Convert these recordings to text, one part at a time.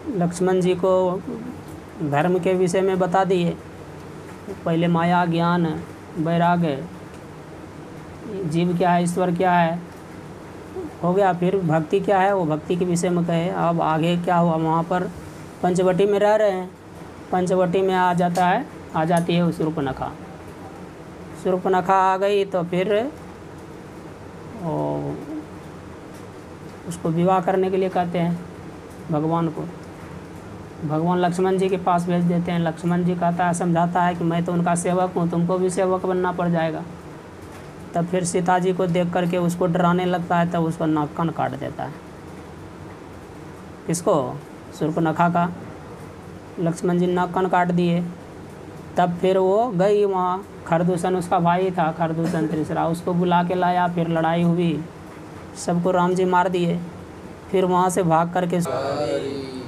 लक्ष्मण जी को धर्म के विषय में बता दिए। पहले माया, ज्ञान, वैराग्य, जीव क्या है, ईश्वर क्या है, हो गया। फिर भक्ति क्या है, वो भक्ति के विषय में कहे। अब आगे क्या हुआ, वहाँ पर पंचवटी में रह रहे हैं। पंचवटी में आ जाती है शूर्पणखा। शूर्पणखा आ गई तो फिर उसको विवाह करने के लिए कहते हैं भगवान को। भगवान लक्ष्मण जी के पास भेज देते हैं। लक्ष्मण जी समझाता है कि मैं तो उनका सेवक हूँ, तुमको भी सेवक बनना पड़ जाएगा। तब फिर सीता जी को देख करके उसको डराने लगता है, तब उसको नाक कान काट देता है। किसको? शूर्पणखा का। लक्ष्मण जी नाक कान काट दिए। तब फिर वो गई वहाँ, खरदूषण उसका भाई था, खरदूषण तीसरा, उसको बुला के लाया। फिर लड़ाई हुई, सबको राम जी मार दिए। फिर वहाँ से भाग करके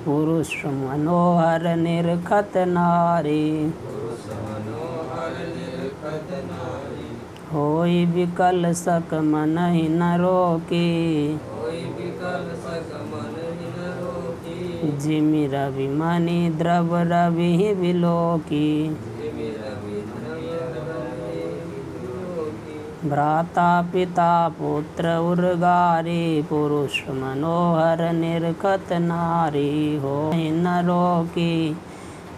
पुरुष मनोहर निरखत नारी, होई विकल सक मनहि न रोकी, जिमि रवि मणि द्रव रवि विलोकी, भ्राता पिता पुत्र उर्गारी, पुरुष मनोहर निरखत नारी, होई न रोकी,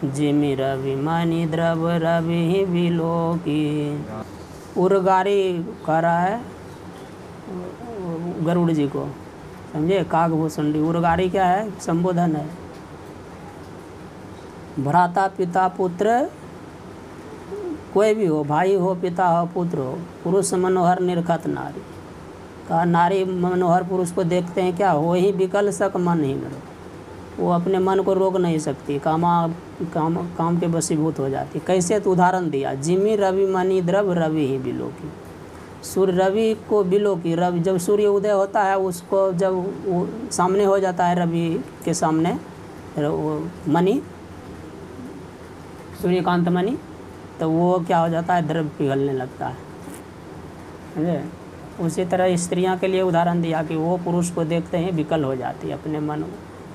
जिमि रवि मणि द्रव रवि विलोकी। उर्गारी कह रहा है गरुड़ जी को, समझे, कागभूषण। उर्गारी क्या है? संबोधन है। भ्राता पिता पुत्र कोई भी हो, भाई हो, पिता हो, पुत्र हो, पुरुष मनोहर निरखत नारी का, नारी मनोहर पुरुष को देखते हैं क्या, हो ही विकल सक मन ही न, वो अपने मन को रोक नहीं सकती, काम के वशीभूत हो जाती। कैसे? तो उदाहरण दिया, जिमि रवि मणि द्रव रवि ही बिलोकी। सूर्य रवि को बिलोकी, रवि जब सूर्य उदय होता है उसको जब वो सामने हो जाता है, रवि के सामने मणि, सूर्यकांत मणि, तो वो क्या हो जाता है, द्रव पिघलने लगता है, समझे। उसी तरह स्त्रियां के लिए उदाहरण दिया कि वो पुरुष को देखते हैं विकल हो जाती है अपने मन में।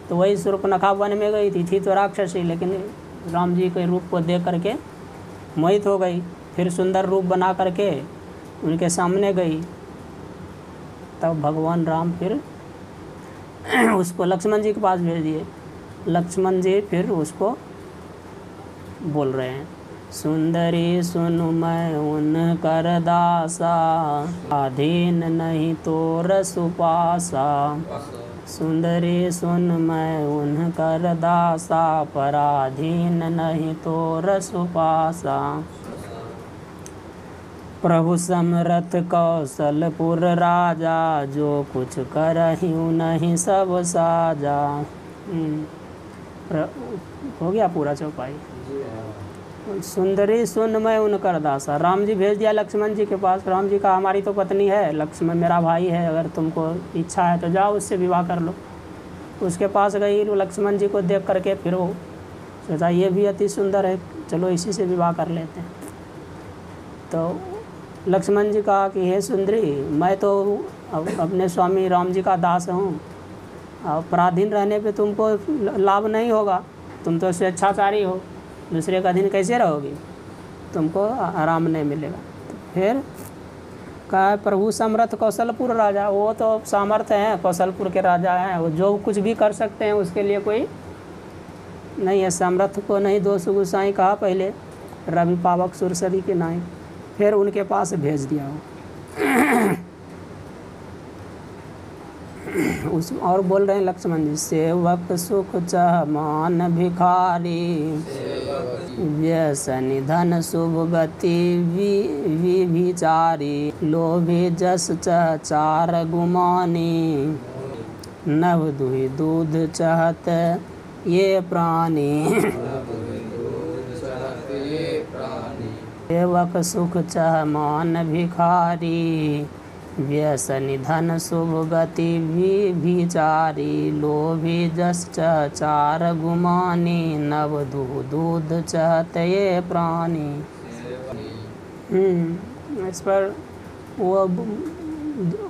तो वही शूर्पणखा वन में गई थी तो राक्षसी, लेकिन राम जी के रूप को देख करके मोहित हो गई। फिर सुंदर रूप बना करके उनके सामने गई। तब भगवान राम फिर उसको लक्ष्मण जी के पास भेज दिए। लक्ष्मण जी फिर उसको बोल रहे हैं, सुंदरी सुनु मैं उन कर दासा, अधीन नहीं तो रसुपासा। सुंदरी सुन मैं उन कर दासा, पराधीन नहीं तो रसुपासा। प्रभु समरथ कौशलपुर राजा, जो कुछ करहिं नहीं सब साजा। हो गया पूरा चौपाई। सुंदरी सुन मैं उनकर दासा, राम जी भेज दिया लक्ष्मण जी के पास। राम जी का हमारी तो पत्नी है, लक्ष्मण मेरा भाई है, अगर तुमको इच्छा है तो जाओ उससे विवाह कर लो। उसके पास गई, लक्ष्मण जी को देख करके फिर वो सोचा ये भी अति सुंदर है, चलो इसी से विवाह कर लेते हैं। तो लक्ष्मण जी कहा कि हे सुंदरी, मैं तो अपने स्वामी राम जी का दास हूँ, पराधीन रहने पे तुमको लाभ नहीं होगा, तुम तो स्वेच्छाचारी हो, दूसरे का अधीन कैसे रहोगी, तुमको आराम नहीं मिलेगा। तो फिर कहा प्रभु समर्थ कौशलपुर राजा, वो तो सामर्थ्य हैं, कौशलपुर के राजा हैं, वो जो कुछ भी कर सकते हैं, उसके लिए कोई नहीं है। समर्थ को नहीं दोष गुसाई कहा पहले, रवि पावक सुरसरी के नाई। फिर उनके पास भेज दिया वो उस और बोल रहे हैं लक्ष्मण जी, सेवक सुख चाह मान भिखारी, व्यसनि धन शुभ गति विभिचारी, लोभी जस चाह चार गुमानी, नव दुहि दूध चाहत ये प्राणी। सेवक सुख चाह मान भिखारी, व्यसनि धन शुभ गति विभिचारी, लोभी जस चार गुमानी, नव दूध चाहत ये प्राणी। इस पर वो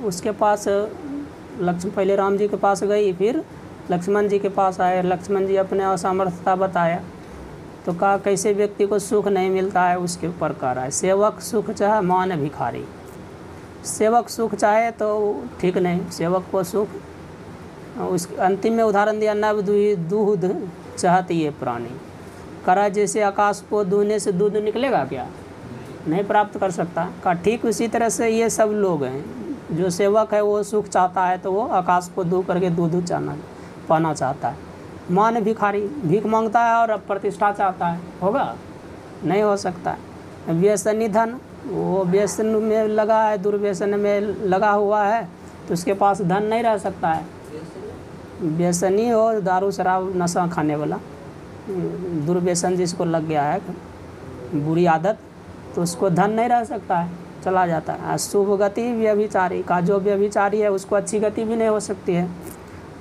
उसके पास लक्ष्मण पहले राम जी के पास गई, फिर लक्ष्मण जी के पास आए। लक्ष्मण जी अपने असमर्थता बताया तो कहा कैसे व्यक्ति को सुख नहीं मिलता है, उसके ऊपर कह रहा है सेवक सुख चाहे मान भिखारी। सेवक सुख चाहे तो ठीक नहीं, सेवक को सुख। उस अंतिम में उदाहरण दिया, नव दूध चाहती है प्राणी। करा जैसे आकाश को दूहने से दूध निकलेगा क्या, नहीं प्राप्त कर सकता। का ठीक उसी तरह से ये सब लोग हैं, जो सेवक है वो सुख चाहता है तो वो आकाश को दूह करके दूध पाना चाहता है। मान भिखारी, भीख मांगता है और प्रतिष्ठा चाहता है, होगा नहीं हो सकता है। व्यसनी धन, वो व्यसन में लगा है, दुर्व्यसन में लगा हुआ है तो उसके पास धन नहीं रह सकता है। व्यसनी हो, दारू शराब नशा खाने वाला, दुर्व्यसन जिसको लग गया है, बुरी आदत, तो उसको धन नहीं रह सकता है, चला जाता है। शुभ गति व्यभिचारी का, जो व्यभिचारी है उसको अच्छी गति भी नहीं हो सकती है।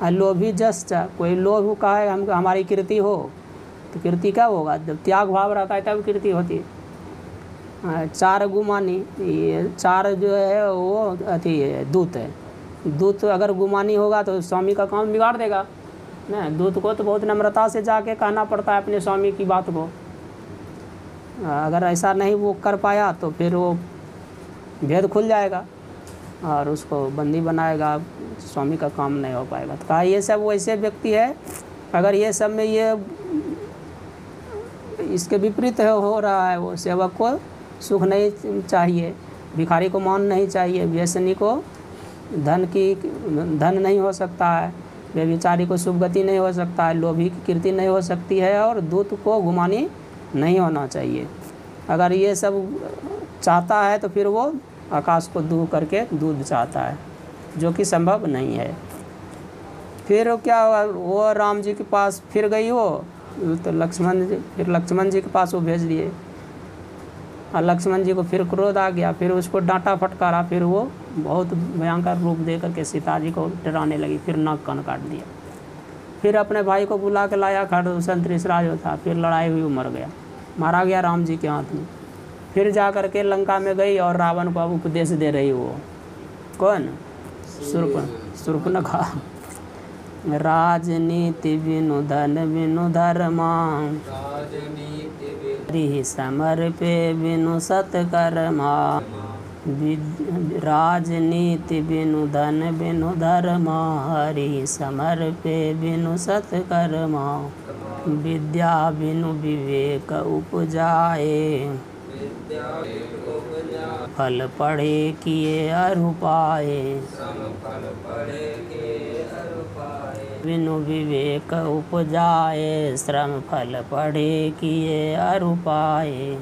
लोभी जस, कोई लोभ का है हमारी कीर्ति हो, तो कीर्ति क्या होगा, जब त्याग भाव रहता है तब कीर्ति होती है। चार गुमानी, ये चार जो है वो अथी है, दूत है। दूत अगर गुमानी होगा तो स्वामी का काम बिगाड़ देगा ना। दूत को तो बहुत नम्रता से जाके कहना पड़ता है अपने स्वामी की बात को। अगर ऐसा नहीं वो कर पाया तो फिर वो भेद खुल जाएगा और उसको बंदी बनाएगा, स्वामी का काम नहीं हो पाएगा। तो कहा ये सब वैसे व्यक्ति है, अगर ये सब में ये इसके विपरीत हो रहा है, वो सेवक को सुख नहीं चाहिए, भिखारी को मान नहीं चाहिए, व्यसनी को धन नहीं हो सकता है, व्यभिचारी को शुभ गति नहीं हो सकता है, लोभी की कीर्ति नहीं हो सकती है, और दूत को गुमानी नहीं होना चाहिए। अगर ये सब चाहता है तो फिर वो आकाश को दूह करके दूध चाहता है, जो कि संभव नहीं है। फिर क्या हुआ, वो राम जी के पास फिर गई हो तो लक्ष्मण जी के पास वो भेज दिए। और लक्ष्मण जी को फिर क्रोध आ गया, फिर उसको डांटा फटकारा, फिर वो बहुत भयंकर रूप दे करके सीता जी को डराने लगी, फिर नाक कान काट दिया। फिर अपने भाई को बुला के लाया, खरदूषण त्रिशराज था, फिर लड़ाई हुई, मर गया, मारा गया राम जी के हाथ में। फिर जा कर के लंका में गई और रावण को उपदेश दे रही, वो कौन, शूर्पणखा। राजनीति बिनु धन बिनु धर्मा, हरि समर्पे बिनु सत्कर्मा। राजनीति बिनु धन बिनु धर्मा, हरि समर्पे बिनु सत्कर्मा। विद्या बिनु विवेक उपजाए, फल पढ़े किए अरु पाए। बिनु विवेक उपजाए, श्रम फल पढ़े किए अरु पाए।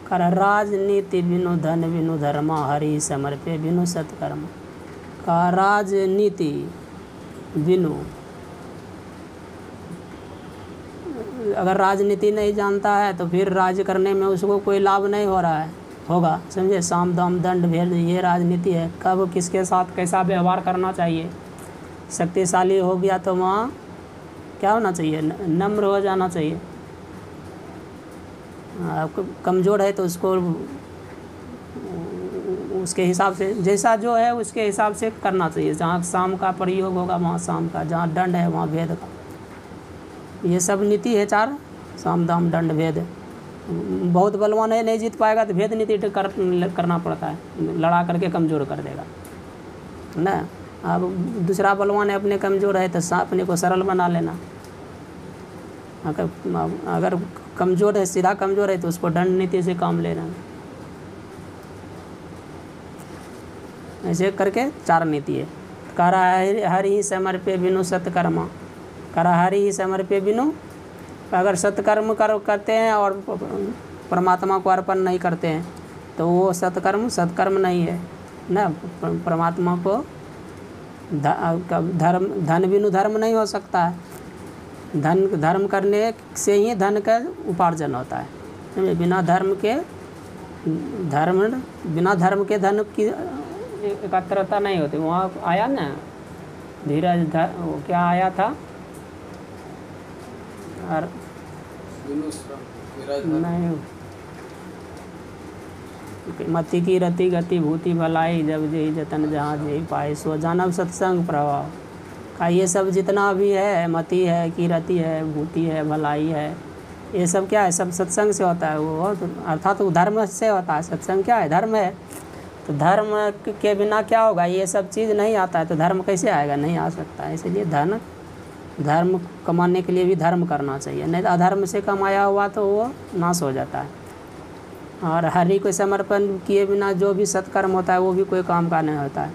कर राजनीति बिनु धन बिनु धर्मा, हरि समर्पे बिनु सत्कर्म। का राजनीति बिनु, अगर राजनीति नहीं जानता है तो फिर राज्य करने में उसको कोई लाभ नहीं हो रहा है, होगा, समझे। साम दाम दंड भेद, ये राजनीति है। कब किसके साथ कैसा व्यवहार करना चाहिए। शक्तिशाली हो गया तो वहाँ क्या होना चाहिए, नम्र हो जाना चाहिए। कमज़ोर है तो उसको उसके हिसाब से, जैसा जो है उसके हिसाब से करना चाहिए। जहाँ साम का प्रयोग होगा वहाँ साम का, जहाँ दंड है वहाँ भेद का। ये सब नीति है चार, साम दाम दंड भेद। बहुत बलवान है, नहीं जीत पाएगा तो भेद नीति करना पड़ता है, लड़ा करके कमज़ोर कर देगा ना। अब दूसरा बलवान है, अपने कमज़ोर है तो अपने को सरल बना लेना। अगर कमज़ोर है, सीधा कमज़ोर है तो उसको दंड नीति से काम लेना। ऐसे करके चार नीति है। करा हरि समर्पे बिनु सत्कर्मा, करा हरि समर्पे बिनु, अगर सत्कर्म करते हैं और परमात्मा को अर्पण नहीं करते हैं तो वो सत्कर्म नहीं है ना। परमात्मा को धन बिनु धर्म नहीं हो सकता है। धर्म करने से ही धन का उपार्जन होता है। बिना धर्म के धन की एकत्रता नहीं होती। वहाँ आया ना धीरज, वो क्या आया था, और नहीं मति की रति गति भूति भलाई, जब जेहि जतन जहाँ जेहि पाए, सो जानब सत्संग प्रभाव। का ये सब जितना भी है, मति है, कीरति है, भूति है, भलाई है, ये सब क्या है, सब सत्संग से होता है। वो अर्थात वो धर्म से होता है। सत्संग क्या है, धर्म है। तो धर्म के बिना क्या होगा, ये सब चीज़ नहीं आता है तो धर्म कैसे आएगा, नहीं आ सकता है। इसलिए धर्म कमाने के लिए भी धर्म करना चाहिए, नहीं तो अधर्म से कमाया हुआ तो वो नाश हो जाता है। और हरि को समर्पण किए बिना जो भी सत्कर्म होता है वो भी कोई काम का नहीं होता है।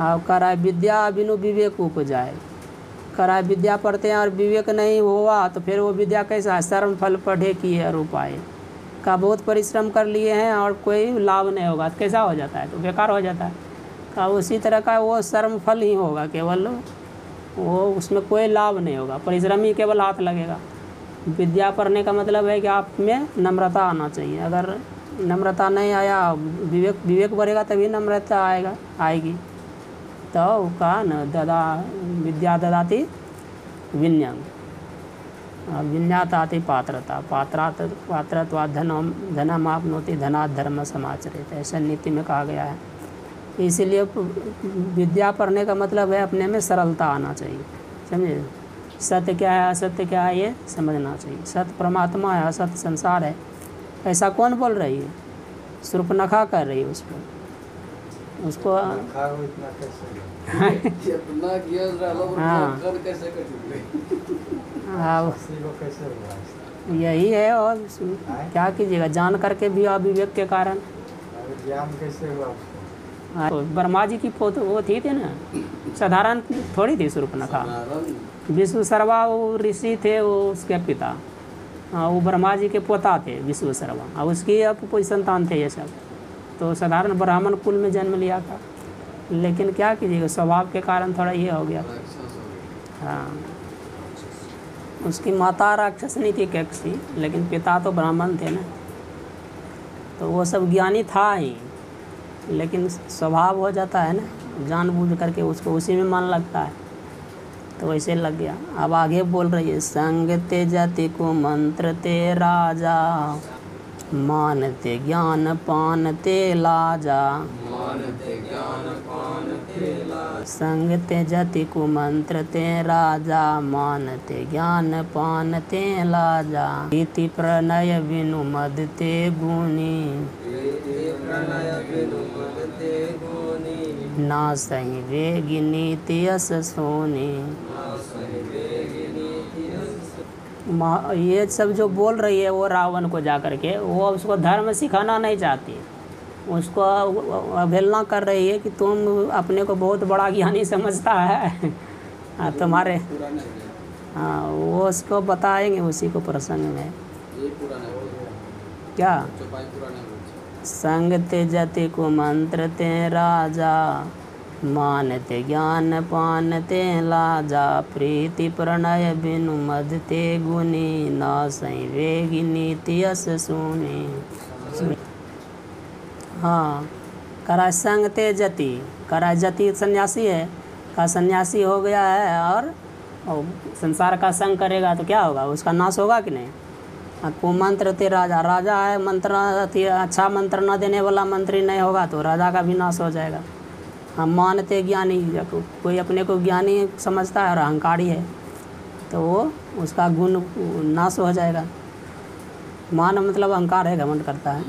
और कराए विद्या बिनु विवेक उपजाए, कराए विद्या पढ़ते हैं और विवेक नहीं हुआ तो फिर वो विद्या कैसा है, शर्म फल पढ़े किए और उपाय का, बहुत परिश्रम कर लिए हैं और कोई लाभ नहीं होगा तो कैसा हो जाता है, तो बेकार हो जाता है। का उसी तरह का वो शर्म फल ही होगा केवल, वो उसमें कोई लाभ नहीं होगा, परिश्रम ही केवल हाथ लगेगा। विद्या पढ़ने का मतलब है कि आप में नम्रता आना चाहिए। अगर नम्रता नहीं आया, विवेक बढ़ेगा तभी नम्रता आएगी। तो का न विद्या ददाति विनयम, विन्याताति पात्रता, पात्रत्वा धनम आपनोति धनात् धर्म समाचरित, ऐसा नीति में कहा गया है। इसीलिए विद्या पढ़ने का मतलब है अपने में सरलता आना चाहिए, समझे। सत्य क्या है, असत्य क्या है, ये समझना चाहिए। सत्य परमात्मा है, असत्य संसार है। ऐसा कौन बोल रही है, शूर्पणखा कर रही है उसको हाँ यही है। और क्या कीजिएगा, जान करके भी अविवेक के कारण। ज्ञान कैसे हुआ? ब्रह्मा जी की वो थी ना, साधारण थोड़ी थी शूर्पणखा। विष्णु सर्वा वो ऋषि थे, वो उसके पिता, वो ब्रह्मा जी के पोता थे विष्णु सर्वा, और उसकी अब कोई संतान थे ये सब। तो साधारण ब्राह्मण कुल में जन्म लिया था, लेकिन क्या कीजिएगा स्वभाव के कारण थोड़ा ये हो गया। हाँ, उसकी माता राक्षसनी थी कैकसी, लेकिन पिता तो ब्राह्मण थे ना। तो वो सब ज्ञानी था ही, लेकिन स्वभाव हो जाता है ना, जानबूझ करके उसको उसी में मन लगता है, तो वैसे लग गया। अब आगे बोल रही है, संग ते जाति को मंत्र ते राजा, मानते ज्ञान पान ते लाजा, संग ते जाति को मंत्र ते राजा, मानते ज्ञान पान ते लाजा, इति प्रणय बिनु मद ते गुनी, ना सही वेगिनी तियस सोनी। ये सब जो बोल रही है वो रावण को जा कर के, वो उसको धर्म सिखाना नहीं चाहती, उसको अवहेलना कर रही है कि तुम अपने को बहुत बड़ा ज्ञानी समझता है। तुम्हारे हाँ, वो उसको बताएंगे उसी को प्रसंग में। क्या संग ते जति को मंत्र ते राजा, मानते ज्ञान पान ते लाजा, प्रीति प्रणय बिनु मद ते गुनी, न सही वेगिनी तियस सुनी। हाँ, करा संग ते जति, करा जति सन्यासी है, का सन्यासी हो गया है और संसार का संग करेगा तो क्या होगा, उसका नाश होगा कि नहीं। को मंत्र ते राजा, राजा है, मंत्र अच्छा मंत्र न देने वाला मंत्री नहीं होगा तो राजा का भी नाश हो जाएगा। हम मानते ज्ञानी, कोई अपने को ज्ञानी समझता है और अहंकारी है तो वो उसका गुण नाश हो जाएगा। मान मतलब अहंकार है, घमंड करता है।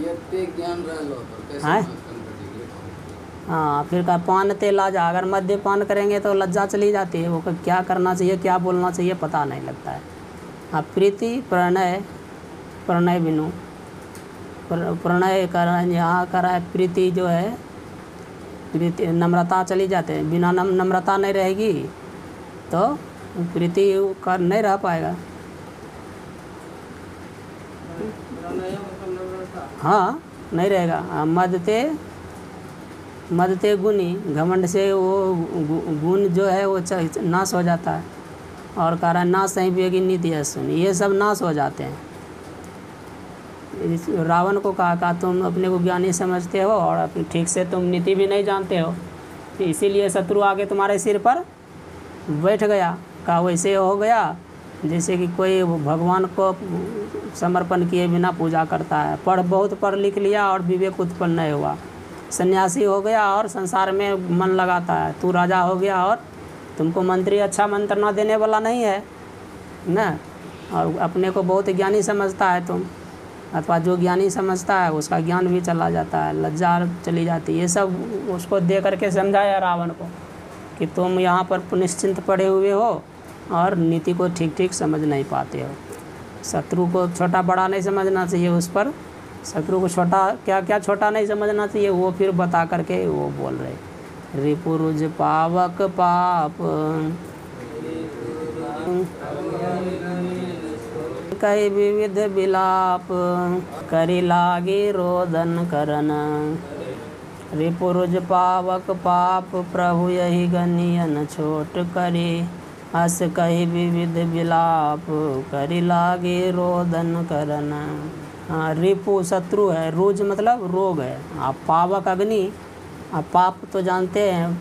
हाँ, फिर का पान ते लाजा, अगर मद्यपान करेंगे तो लज्जा चली जाती है, वो क्या करना चाहिए क्या बोलना चाहिए पता नहीं लगता है। हाँ, प्रीति प्रणय बिनु, प्रणय कर यहाँ करा है, प्रीति जो है, प्रीति नम्रता चली जाते हैं, बिना नम्रता नहीं रहेगी तो प्रीति कर नहीं रह पाएगा। हाँ, नहीं रहेगा। मदते गुणी, घमंड से वो गुण जो है वो नाश हो जाता है। और कारण नाश सही बेगी नीति है सुनी, ये सब नाश हो जाते हैं। रावण को कहा तुम अपने को ज्ञानी समझते हो और ठीक से तुम नीति भी नहीं जानते हो, तो इसीलिए शत्रु आगे तुम्हारे सिर पर बैठ गया। कहा वैसे हो गया, जैसे कि कोई भगवान को समर्पण किए बिना पूजा करता है, बहुत पढ़ लिख लिया और विवेक उत्पन्न नहीं हुआ, सन्यासी हो गया और संसार में मन लगाता है, तू राजा हो गया और तुमको मंत्री अच्छा मंत्रणा देने वाला नहीं है ना, और अपने को बहुत ज्ञानी समझता है तुम, अथवा जो ज्ञानी समझता है उसका ज्ञान भी चला जाता है, लज्जा चली जाती है। ये सब उसको दे करके समझाया रावण को कि तुम यहाँ पर निश्चिंत पड़े हुए हो और नीति को ठीक ठीक समझ नहीं पाते हो। शत्रु को छोटा बड़ा नहीं समझना चाहिए, उस पर शत्रु को छोटा क्या क्या छोटा नहीं समझना चाहिए, वो फिर बता करके वो बोल रहे रिपुरुज पावक पाप कई विविध विलाप करी लागी रोदन करन। रिपुरुज पावक पाप प्रभु यही गनियन छोट करी, हस कही विविध विलाप करी लागे रोदन करन। हाँ, रिपु शत्रु है, रुज मतलब रोग है, आप पावक अग्नि, आप पाप तो जानते हैं,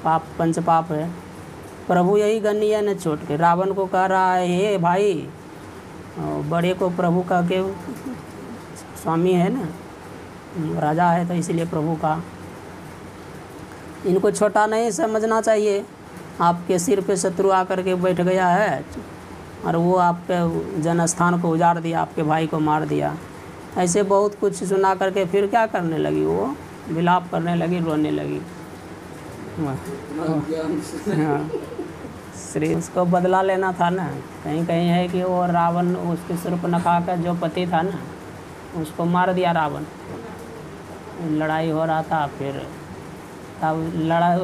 पाप पंच पाप है। प्रभु यही गनिया ने छोड़ के रावण को कह रहा है हे भाई, बड़े को प्रभु कह के, स्वामी है ना, राजा है तो इसलिए प्रभु का, इनको छोटा नहीं समझना चाहिए। आपके सिर पे शत्रु आकर के बैठ गया है और वो आपके जनस्थान को उजाड़ दिया, आपके भाई को मार दिया, ऐसे बहुत कुछ सुना करके फिर क्या करने लगी, वो विलाप करने लगी, रोने लगी। हाँ, श्री उसको बदला लेना था ना, कहीं कहीं है कि वो रावण उसके शूर्पणखा का जो पति था ना, उसको मार दिया रावण, लड़ाई हो रहा था, फिर तब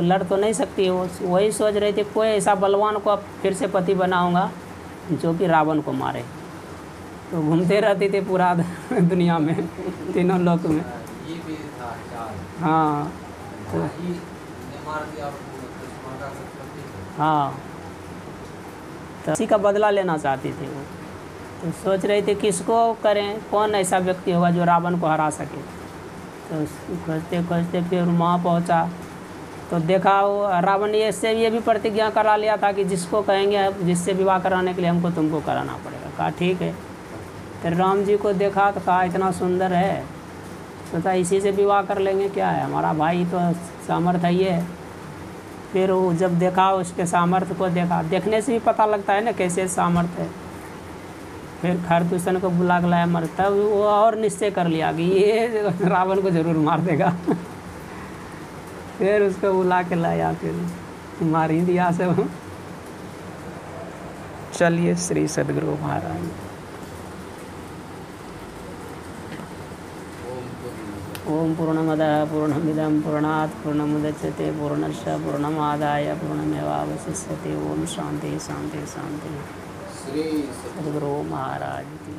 लड़ तो नहीं सकती, वो वही सोच रही थी कोई ऐसा बलवान को अब फिर से पति बनाऊंगा जो कि रावण को मारे। तो घूमते रहती थी पूरा दुनिया में, तीनों लोक में। हाँ तो हाँ, तो इसी का बदला लेना चाहती थी वो, तो सोच रही थी किसको करें, कौन ऐसा व्यक्ति होगा जो रावण को हरा सके। तो खोजते खोजते फिर वहाँ पहुँचा तो देखा वो रावण ये भी प्रतिज्ञा करा लिया था कि जिसको कहेंगे जिससे विवाह कराने के लिए हमको तुमको कराना पड़ेगा। कहा ठीक है। फिर राम जी को देखा तो कहा इतना सुंदर है, सोचा इसी से विवाह कर लेंगे, क्या है हमारा भाई तो सामर्थ्य है ये। फिर वो जब देखा उसके सामर्थ्य को देखा, देखने से भी पता लगता है ना कैसे सामर्थ्य है। फिर खरदूषण को बुला के लाया मर, तब वो और निश्चय कर लिया कि ये रावण को जरूर मार देगा। फिर उसको बुला के लाया, फिर मार ही दिया सब। चलिए श्री सद्गुरु महाराज। ओम पूर्णमदः पूर्णमिदं पूर्णात् पूर्णमुदच्यते पूर्णस्य पूर्णमादाय पूर्णमेवावशिष्यते। ओम शांति शांति शांति। श्री सद्गुरु महाराज की।